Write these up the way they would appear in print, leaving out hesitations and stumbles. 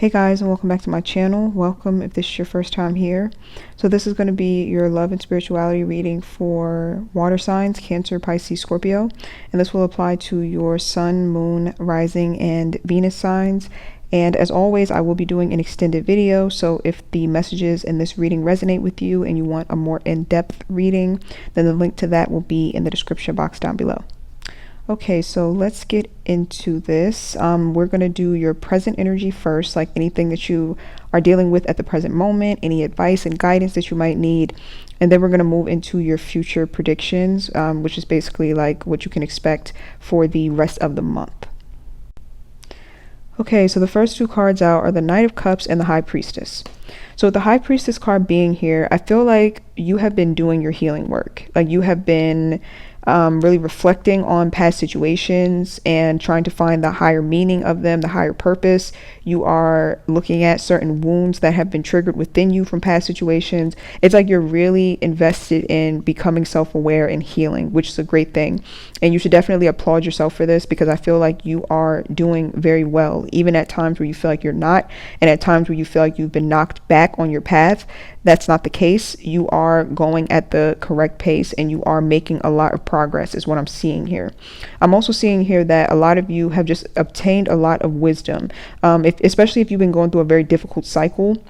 Hey guys, and welcome back to my channel. Welcome if this is your first time here. So this is going to be your love and spirituality reading for water signs, Cancer, Pisces, Scorpio. And this will apply to your sun, moon, rising, and Venus signs. And as always, I will be doing an extended video. So if the messages in this reading resonate with you and you want a more in-depth reading, then the link to that will be in the description box down below. Okay, so let's get into this. We're going to do your present energy first, like anything that you are dealing with at the present moment, any advice and guidance that you might need. And then we're going to move into your future predictions, which is basically like what you can expect for the rest of the month. Okay, so the first two cards out are the Knight of Cups and the High Priestess. So with the High Priestess card being here, I feel like you have been doing your healing work. Like you have been really reflecting on past situations and trying to find the higher meaning of them, the higher purpose. You are looking at certain wounds that have been triggered within you from past situations. It's like you're really invested in becoming self-aware and healing, which is a great thing. And you should definitely applaud yourself for this, because I feel like you are doing very well, even at times where you feel like you're not, and at times where you feel like you've been knocked back on your path. That's not the case. You are going at the correct pace and you are making a lot of progress is what I'm seeing here. I'm also seeing here that a lot of you have just obtained a lot of wisdom, especially if you've been going through a very difficult cycle.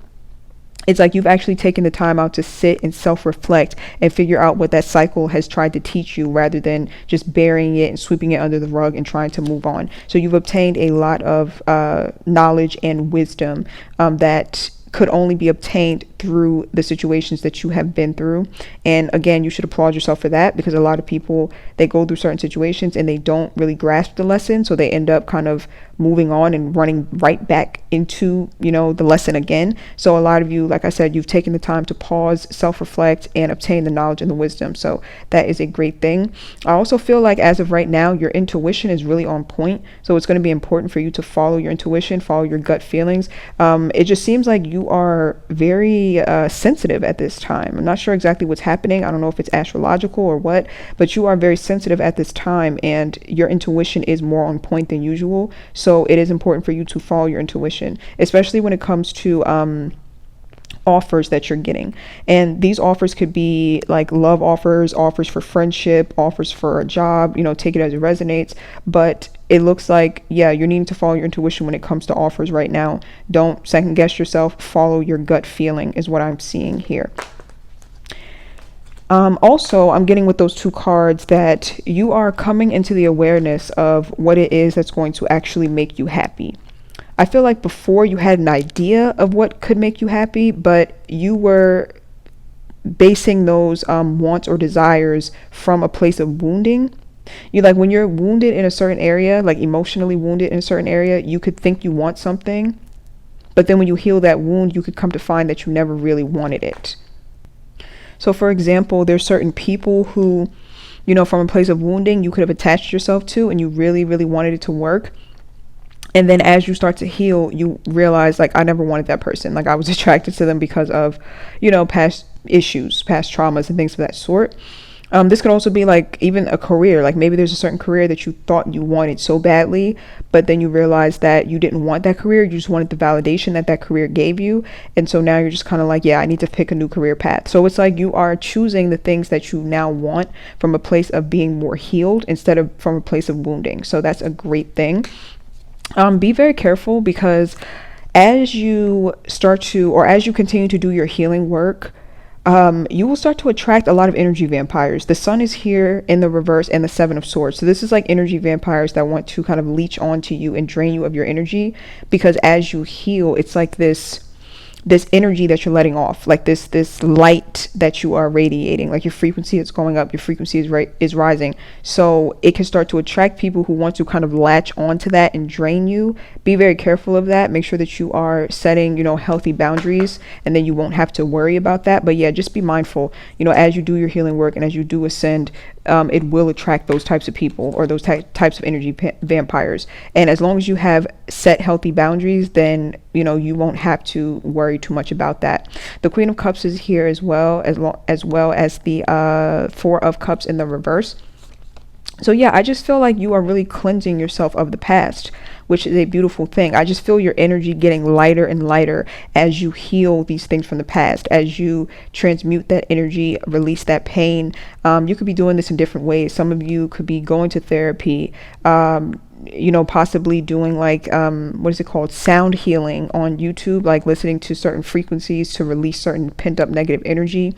It's like you've actually taken the time out to sit and self-reflect and figure out what that cycle has tried to teach you, rather than just burying it and sweeping it under the rug and trying to move on. So you've obtained a lot of knowledge and wisdom that could only be obtained through the situations that you have been through. And again, you should applaud yourself for that, because a lot of people, they go through certain situations and they don't really grasp the lesson, so they end up kind of moving on and running right back into, you know, the lesson again. So a lot of you, like I said, you've taken the time to pause, self-reflect, and obtain the knowledge and the wisdom. So that is a great thing. I also feel like as of right now, your intuition is really on point. So it's going to be important for you to follow your intuition, follow your gut feelings. It just seems like you are very sensitive at this time. I'm not sure exactly what's happening. I don't know if it's astrological or what, but you are very sensitive at this time, and your intuition is more on point than usual. So it is important for you to follow your intuition, especially when it comes to offers that you're getting. And these offers could be like love offers, offers for friendship, offers for a job, you know, take it as it resonates. But it looks like, yeah, you're needing to follow your intuition when it comes to offers right now. Don't second guess yourself. Follow your gut feeling is what I'm seeing here. Also, I'm getting with those two cards that you are coming into the awareness of what it is that's going to actually make you happy. I feel like before you had an idea of what could make you happy, but you were basing those wants or desires from a place of wounding. You like when you're wounded in a certain area, like emotionally wounded in a certain area, you could think you want something, but then when you heal that wound, you could come to find that you never really wanted it. So for example, there's certain people who, you know, from a place of wounding, you could have attached yourself to, and you really, really wanted it to work. And then as you start to heal, you realize, like, I never wanted that person. Like, I was attracted to them because of, you know, past issues, past traumas and things of that sort. This could also be like even a career. Like maybe there's a certain career that you thought you wanted so badly, but then you realize that you didn't want that career. You just wanted the validation that that career gave you. And so now you're just kind of like, yeah, I need to pick a new career path. So it's like you are choosing the things that you now want from a place of being more healed instead of from a place of wounding. So that's a great thing. Be very careful, because as you start to, or as you continue to do your healing work, you will start to attract a lot of energy vampires. The sun is here in the reverse and the Seven of Swords. So this is like energy vampires that want to kind of leech onto you and drain you of your energy, because as you heal, it's like this energy that you're letting off, like this light that you are radiating, like your frequency is going up, your frequency is rising. So it can start to attract people who want to kind of latch onto that and drain you. Be very careful of that. Make sure that you are setting, you know, healthy boundaries, and then you won't have to worry about that. But yeah, just be mindful, you know, as you do your healing work and as you do ascend, it will attract those types of people, or those types of energy vampires. And as long as you have set healthy boundaries, then, you know, you won't have to worry too much about that. The Queen of Cups is here as well as the Four of Cups in the reverse. So yeah, I just feel like you are really cleansing yourself of the past, which is a beautiful thing. I just feel your energy getting lighter and lighter as you heal these things from the past, as you transmute that energy, release that pain. You could be doing this in different ways. Some of you could be going to therapy, possibly doing like, what is it called? Sound healing on YouTube, like listening to certain frequencies to release certain pent up negative energy.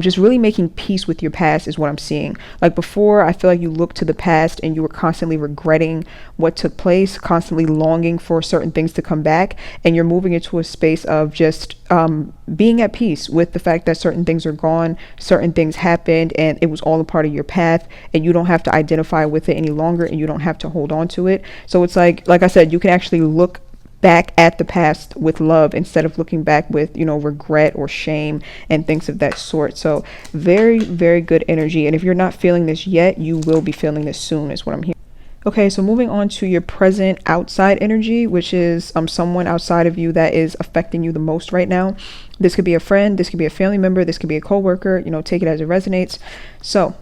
Just really making peace with your past is what I'm seeing. Like before, I feel like you looked to the past and you were constantly regretting what took place, constantly longing for certain things to come back. And you're moving into a space of just being at peace with the fact that certain things are gone, certain things happened, and it was all a part of your path. And you don't have to identify with it any longer, and you don't have to hold on to it. So it's like I said, you can actually look back at the past with love instead of looking back with, regret or shame and things of that sort. So very, very good energy. And if you're not feeling this yet, you will be feeling this soon, is what I'm hearing. Okay, so moving on to your present outside energy, which is someone outside of you that is affecting you the most right now. This could be a friend, this could be a family member, this could be a coworker, take it as it resonates. So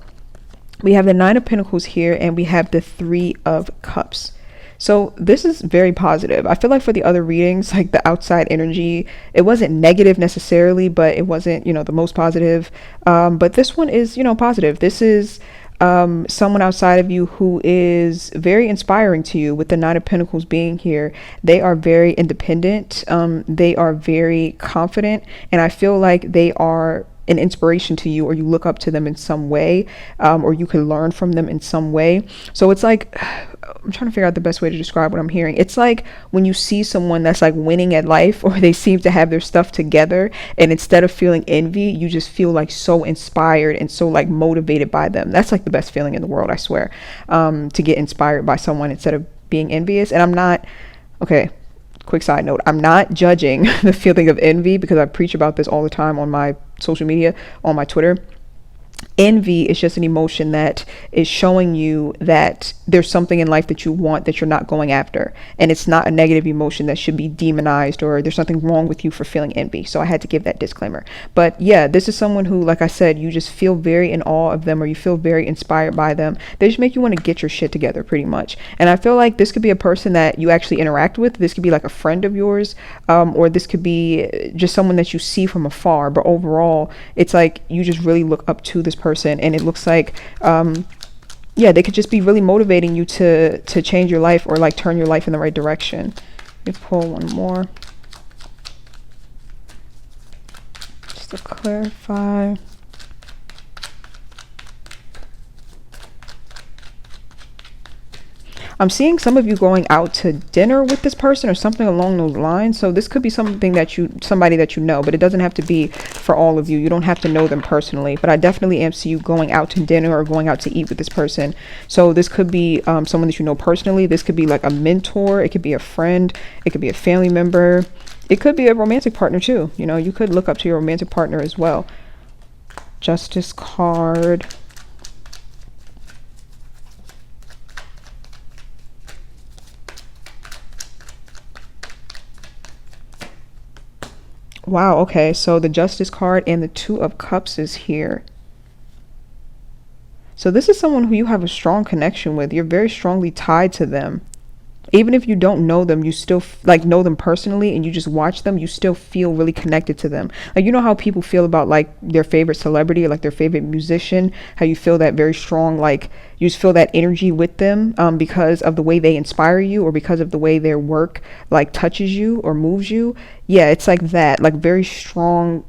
we have the Nine of Pentacles here, and we have the Three of Cups. So this is very positive. I feel like for the other readings, like the outside energy, it wasn't negative necessarily, but it wasn't, the most positive. But this one is, positive. This is someone outside of you who is very inspiring to you, with the Nine of Pentacles being here. They are very independent. They are very confident. And I feel like they are an inspiration to you, or you look up to them in some way, or you can learn from them in some way. So it's like, I'm trying to figure out the best way to describe what I'm hearing. It's like when you see someone that's like winning at life, or they seem to have their stuff together, and instead of feeling envy, you just feel like so inspired and so like motivated by them. That's like the best feeling in the world, I swear, to get inspired by someone instead of being envious. And I'm not, okay, quick side note, I'm not judging the feeling of envy, because I preach about this all the time on my social media, on my Twitter. Envy is just an emotion that is showing you that there's something in life that you want that you're not going after. And it's not a negative emotion that should be demonized, or there's something wrong with you for feeling envy. So I had to give that disclaimer. But yeah, this is someone who, like I said, you just feel very in awe of them, or you feel very inspired by them. They just make you want to get your shit together, pretty much. And I feel like this could be a person that you actually interact with. This could be like a friend of yours, or this could be just someone that you see from afar. But overall, it's like you just really look up to this person, and it looks like they could just be really motivating you to change your life, or like turn your life in the right direction. Let me pull one more just to clarify. I'm seeing some of you going out to dinner with this person, or something along those lines. So this could be somebody that you know, but it doesn't have to be for all of you. You don't have to know them personally, but I definitely am seeing you going out to dinner or going out to eat with this person. So this could be someone that you know personally. This could be like a mentor. It could be a friend. It could be a family member. It could be a romantic partner too. You could look up to your romantic partner as well. Justice card. Wow, okay, so the Justice card and the Two of Cups is here. So this is someone who you have a strong connection with. You're very strongly tied to them. Even if you don't know them, you still know them personally, and you just watch them, you still feel really connected to them. Like, how people feel about like their favorite celebrity, or like their favorite musician, how you feel that very strong, like you just feel that energy with them, because of the way they inspire you, or because of the way their work like touches you or moves you. Yeah, it's like that, like very strong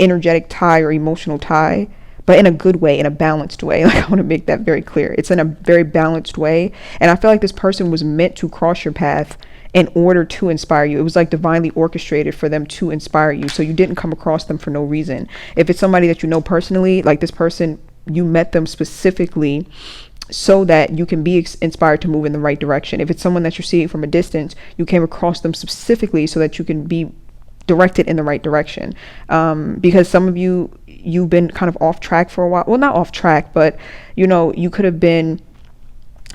energetic tie or emotional tie, but in a good way, in a balanced way. Like, I want to make that very clear. It's in a very balanced way. And I feel like this person was meant to cross your path in order to inspire you. It was like divinely orchestrated for them to inspire you. So you didn't come across them for no reason. If it's somebody that you know personally, like this person, you met them specifically so that you can be inspired to move in the right direction. If it's someone that you're seeing from a distance, you came across them specifically so that you can be directed in the right direction, because some of you've been kind of off track for a while. Well, not off track, but you could have been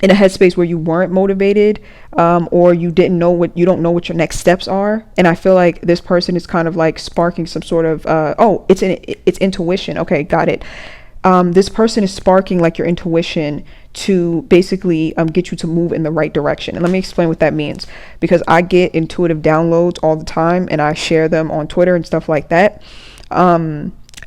in a headspace where you weren't motivated, or you don't know what your next steps are. And I feel like this person is kind of like sparking some sort of it's intuition. Okay, got it. This person is sparking like your intuition to basically get you to move in the right direction. And let me explain what that means, because I get intuitive downloads all the time and I share them on Twitter and stuff like that.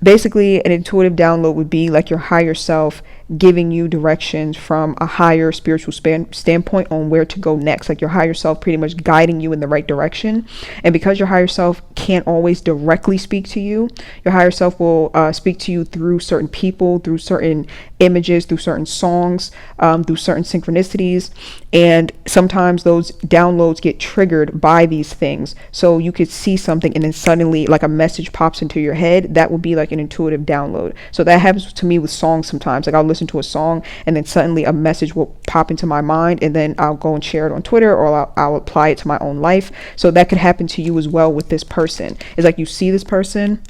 Basically, an intuitive download would be like your higher self giving you directions from a higher spiritual standpoint on where to go next. Like your higher self pretty much guiding you in the right direction. And because your higher self can't always directly speak to you, your higher self will speak to you through certain people, through certain images, through certain songs, through certain synchronicities. And sometimes those downloads get triggered by these things. So you could see something and then suddenly like a message pops into your head. That would be like an intuitive download. So that happens to me with songs sometimes. Like I'll listen to a song and then suddenly a message will pop into my mind, and then I'll go and share it on Twitter, or I'll apply it to my own life. So that could happen to you as well with this person. It's like you see this person.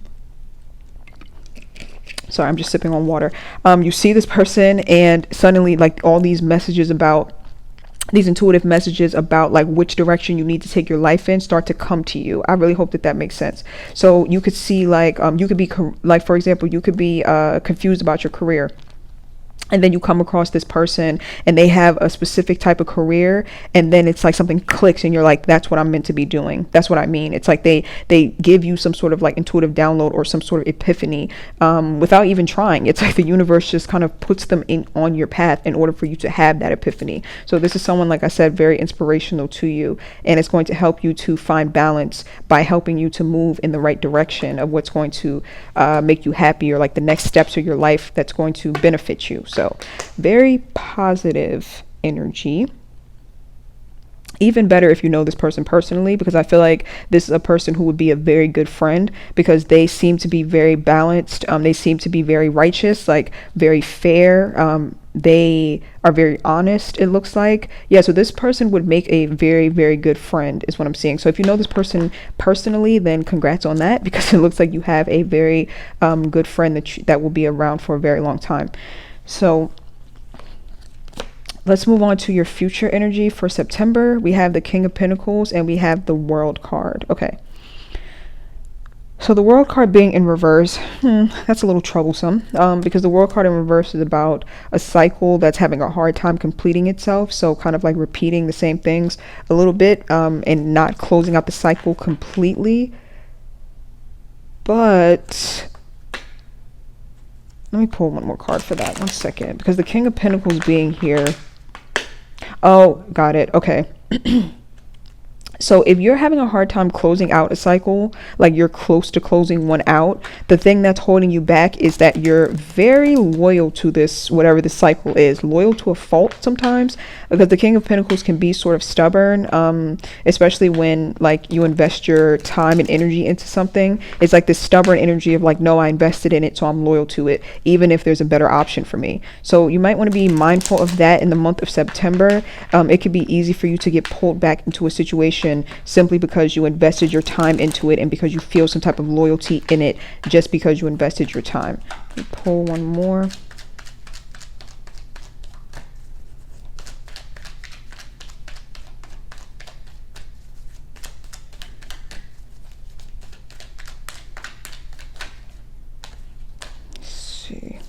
Sorry, I'm just sipping on water. You see this person and suddenly like all these messages about these intuitive messages about like which direction you need to take your life in start to come to you. I really hope that that makes sense. So you could see like you could be like, for example, you could be confused about your career. And then you come across this person and they have a specific type of career, and then it's like something clicks and you're like, that's what I'm meant to be doing. That's what I mean. It's like they give you some sort of like intuitive download or some sort of epiphany without even trying. It's like the universe just kind of puts them in on your path in order for you to have that epiphany. So this is someone, like I said, very inspirational to you, and it's going to help you to find balance by helping you to move in the right direction of what's going to make you happy, or like the next steps of your life that's going to benefit you. So very positive energy. Even better if you know this person personally, because I feel like this is a person who would be a very good friend, because they seem to be very balanced. They seem to be very righteous, like very fair. They are very honest, it looks like. Yeah, so this person would make a very, very good friend is what I'm seeing. So if you know this person personally, then congrats on that, because it looks like you have a very good friend that will be around for a very long time. So let's move on to your future energy for September. We have the King of Pentacles and we have the World card. Okay. So the World card being in reverse, that's a little troublesome, because the World card in reverse is about a cycle that's having a hard time completing itself. So kind of like repeating the same things a little bit and not closing out the cycle completely. But let me pull one more card for that. 1 second, because the King of Pentacles being here. Oh, got it. Okay. So if you're having a hard time closing out a cycle, like you're close to closing one out, the thing that's holding you back is that you're very loyal to this, whatever the cycle is, loyal to a fault sometimes, because the King of Pentacles can be sort of stubborn, especially when like you invest your time and energy into something. It's like this stubborn energy of like, no, I invested in it, so I'm loyal to it, even if there's a better option for me. So you might want to be mindful of that in the month of September. It could be easy for you to get pulled back into a situation simply because you invested your time into it and because you feel some type of loyalty in it just because you invested your time. Let me pull one more. Let's see.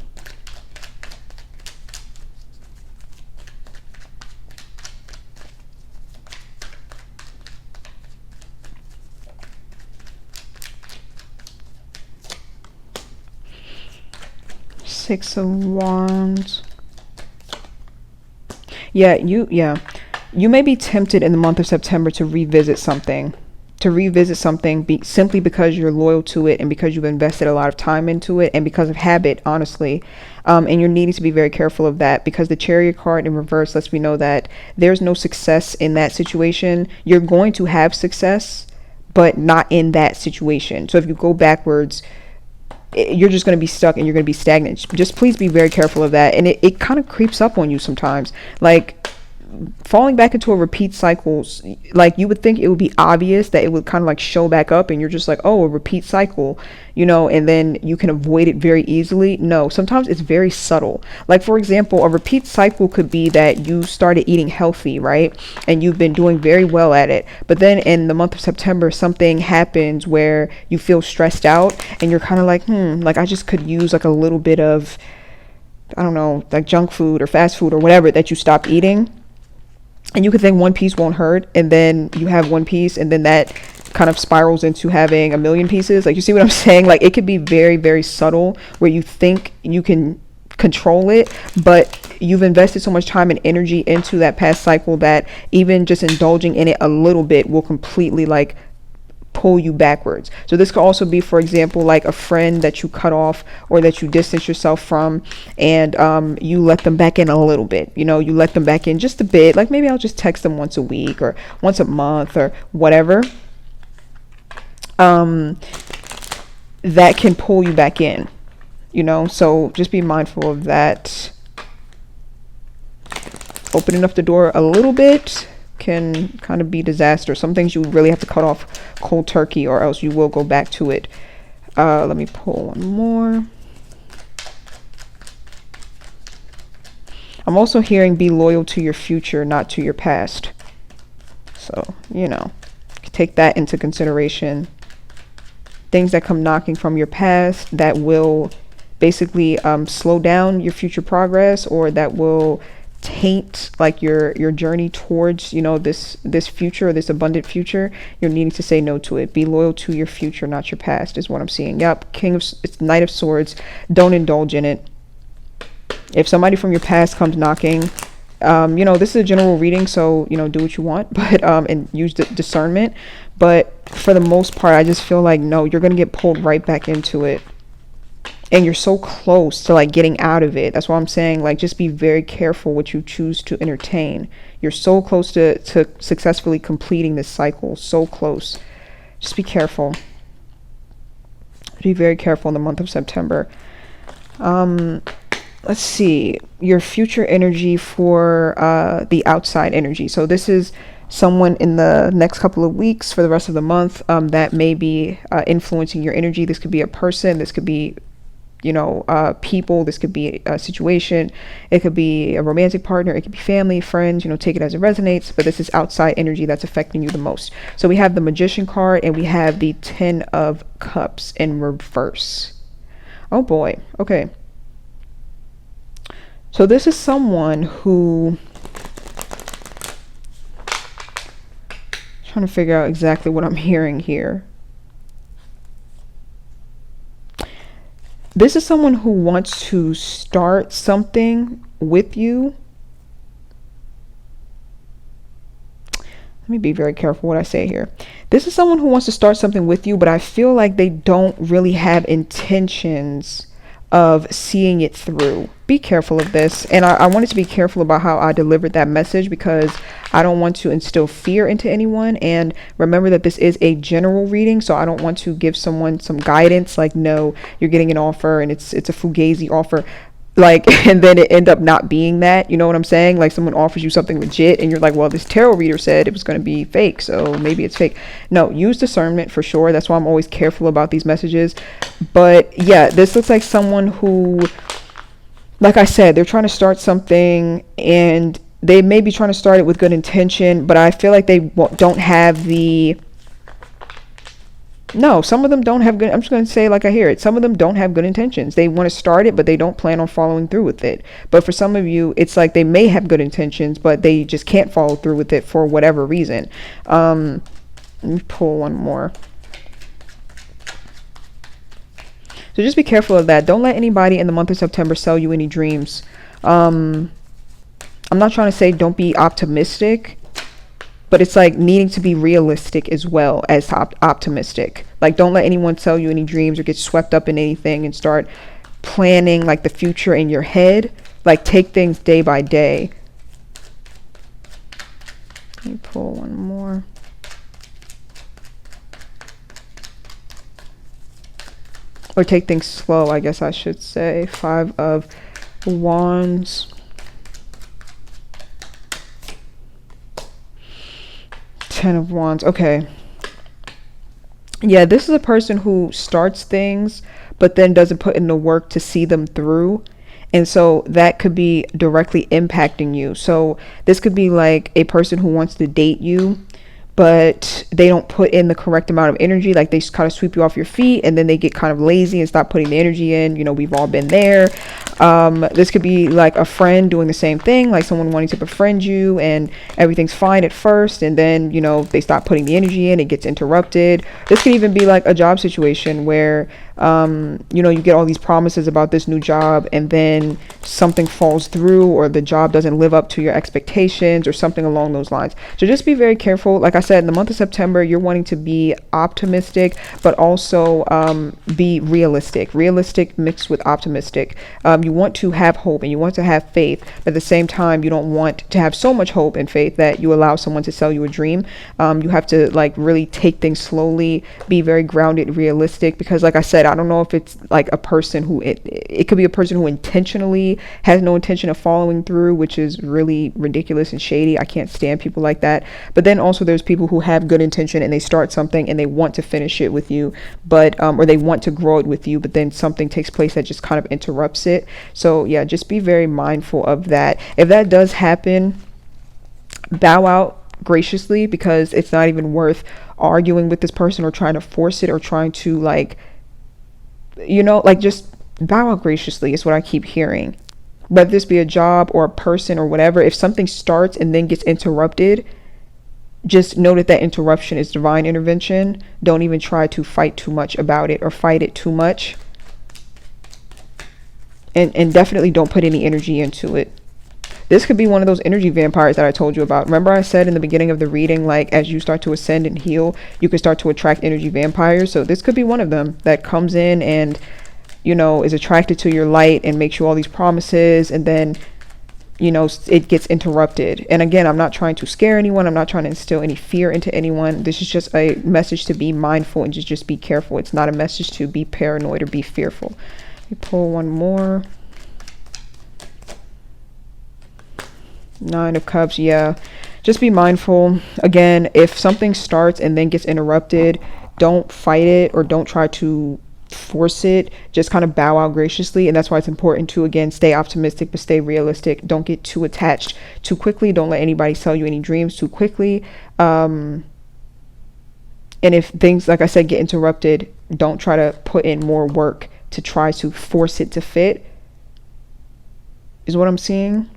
Six of Wands. Yeah, you may be tempted in the month of September to revisit something, simply because you're loyal to it and because you've invested a lot of time into it and because of habit, honestly. And you're needing to be very careful of that, because the Chariot card in reverse lets me know that there's no success in that situation. You're going to have success, but not in that situation. So if you go backwards, you're just going to be stuck and you're going to be stagnant. Just please be very careful of that. And it kind of creeps up on you sometimes, like falling back into a repeat cycle. Like you would think it would be obvious that it would kind of like show back up and you're just like, oh, a repeat cycle, and then you can avoid it very easily. No, sometimes it's very subtle. Like, for example, a repeat cycle could be that you started eating healthy, right? And you've been doing very well at it. But then in the month of September, something happens where you feel stressed out and you're kind of like, like I just could use like a little bit of I don't know, like junk food or fast food or whatever that you stop eating. And you could think one piece won't hurt, and then you have one piece, and then that kind of spirals into having a million pieces. Like, you see what I'm saying? Like, it could be very, very subtle where you think you can control it, but you've invested so much time and energy into that past cycle that even just indulging in it a little bit will completely like pull you backwards. So this could also be, for example, like a friend that you cut off or that you distance yourself from, and you let them back in a little bit. You know, you let them back in just a bit. Like, maybe I'll just text them once a week or once a month or whatever. That can pull you back in, you know, so just be mindful of that. Opening up the door a little bit can kind of be disaster. Some things you really have to cut off cold turkey, or else you will go back to it. Let me pull one more. I'm also hearing be loyal to your future, not to your past. So, you know, take that into consideration. Things that come knocking from your past that will basically slow down your future progress, or that will taint like your journey towards, you know, this future, this abundant future. You're needing to say no to it. Be loyal to your future, not your past, is what I'm seeing. Yep, it's Knight of Swords. Don't indulge in it. If somebody from your past comes knocking, you know, this is a general reading, so, you know, do what you want, but and use the discernment. But for the most part, I just feel like, no, you're gonna get pulled right back into it, and you're so close to like getting out of it. That's why I'm saying, like, just be very careful what you choose to entertain. You're so close to successfully completing this cycle. So close. Just be careful. Be very careful in the month of September. Let's see, your future energy for the outside energy. So this is someone in the next couple of weeks for the rest of the month that may be influencing your energy. This could be a person, this could be, you know, people, this could be a situation, it could be a romantic partner, it could be family, friends, you know, take it as it resonates, but this is outside energy that's affecting you the most. So we have the Magician card, and we have the Ten of Cups in reverse. Oh boy, okay. So this is someone who, trying to figure out exactly what I'm hearing here. This is someone who wants to start something with you. Let me be very careful what I say here. This is someone who wants to start something with you, but I feel like they don't really have intentions of seeing it through. Be careful of this. And I wanted to be careful about how I delivered that message, because I don't want to instill fear into anyone. And remember that this is a general reading, so I don't want to give someone some guidance like, no, you're getting an offer and it's a fugazi offer, like, and then it end up not being that. You know what I'm saying? Like, someone offers you something legit and you're like, well, this tarot reader said it was going to be fake, so maybe it's fake. No, use discernment for sure. That's why I'm always careful about these messages. But yeah, this looks like someone who, like I said, they're trying to start something, and they may be trying to start it with good intention, but I feel like they don't have the, no, some of them don't have good, I'm just going to say like I hear it, some of them don't have good intentions. They want to start it, but they don't plan on following through with it. But for some of you, it's like they may have good intentions, but they just can't follow through with it for whatever reason. Let me pull one more. So just be careful of that. Don't let anybody in the month of September sell you any dreams. I'm not trying to say don't be optimistic, but it's like needing to be realistic as well as optimistic. Like, don't let anyone sell you any dreams or get swept up in anything and start planning like the future in your head. Like, take things day by day. Let me pull one more. Or take things slow, I guess I should say. 5 of Wands. 10 of Wands. Okay. Yeah, this is a person who starts things but then doesn't put in the work to see them through. And so that could be directly impacting you. So this could be like a person who wants to date you, but they don't put in the correct amount of energy. Like, they just kind of sweep you off your feet, and then they get kind of lazy and stop putting the energy in. You know, we've all been there. This could be like a friend doing the same thing, like someone wanting to befriend you, and everything's fine at first, and then, you know, they stop putting the energy in, it gets interrupted. This could even be like a job situation where you know, you get all these promises about this new job, and then something falls through, or the job doesn't live up to your expectations, or something along those lines. So just be very careful. Like I said, in the month of September, you're wanting to be optimistic, but also be realistic mixed with optimistic. You want to have hope and you want to have faith, but at the same time, you don't want to have so much hope and faith that you allow someone to sell you a dream. You have to like really take things slowly, be very grounded, realistic, because like I said, I don't know if it's like a person who it could be a person who intentionally has no intention of following through, which is really ridiculous and shady. I can't stand people like that. But then also there's people who have good intention and they start something and they want to finish it with you, but or they want to grow it with you, but then something takes place that just kind of interrupts it. So yeah, just be very mindful of that. If that does happen, bow out graciously, because it's not even worth arguing with this person or trying to force it or trying to, like, you know, like, just bow out graciously is what I keep hearing. Whether this be a job or a person or whatever, if something starts and then gets interrupted, just know that that interruption is divine intervention. Don't even try to fight too much about it or fight it too much. And definitely don't put any energy into it. This could be one of those energy vampires that I told you about. Remember I said in the beginning of the reading, like, as you start to ascend and heal, you can start to attract energy vampires. So this could be one of them that comes in and, you know, is attracted to your light and makes you all these promises, and then, you know, it gets interrupted. And again, I'm not trying to scare anyone. I'm not trying to instill any fear into anyone. This is just a message to be mindful and just be careful. It's not a message to be paranoid or be fearful. Let me pull one more. Nine of Cups. Yeah, just be mindful. Again, if something starts and then gets interrupted, don't fight it or don't try to force it. Just kind of bow out graciously. And that's why it's important to, again, stay optimistic but stay realistic. Don't get too attached too quickly. Don't let anybody sell you any dreams too quickly. And if things, like I said, get interrupted, don't try to put in more work to try to force it to fit, is what I'm seeing.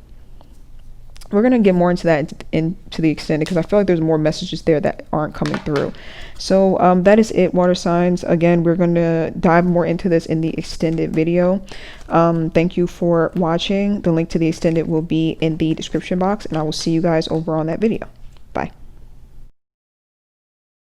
We're going to get more into that into the extended, because I feel like there's more messages there that aren't coming through. So that is it, water signs. Again, we're going to dive more into this in the extended video. Thank you for watching. The link to the extended will be in the description box, and I will see you guys over on that video.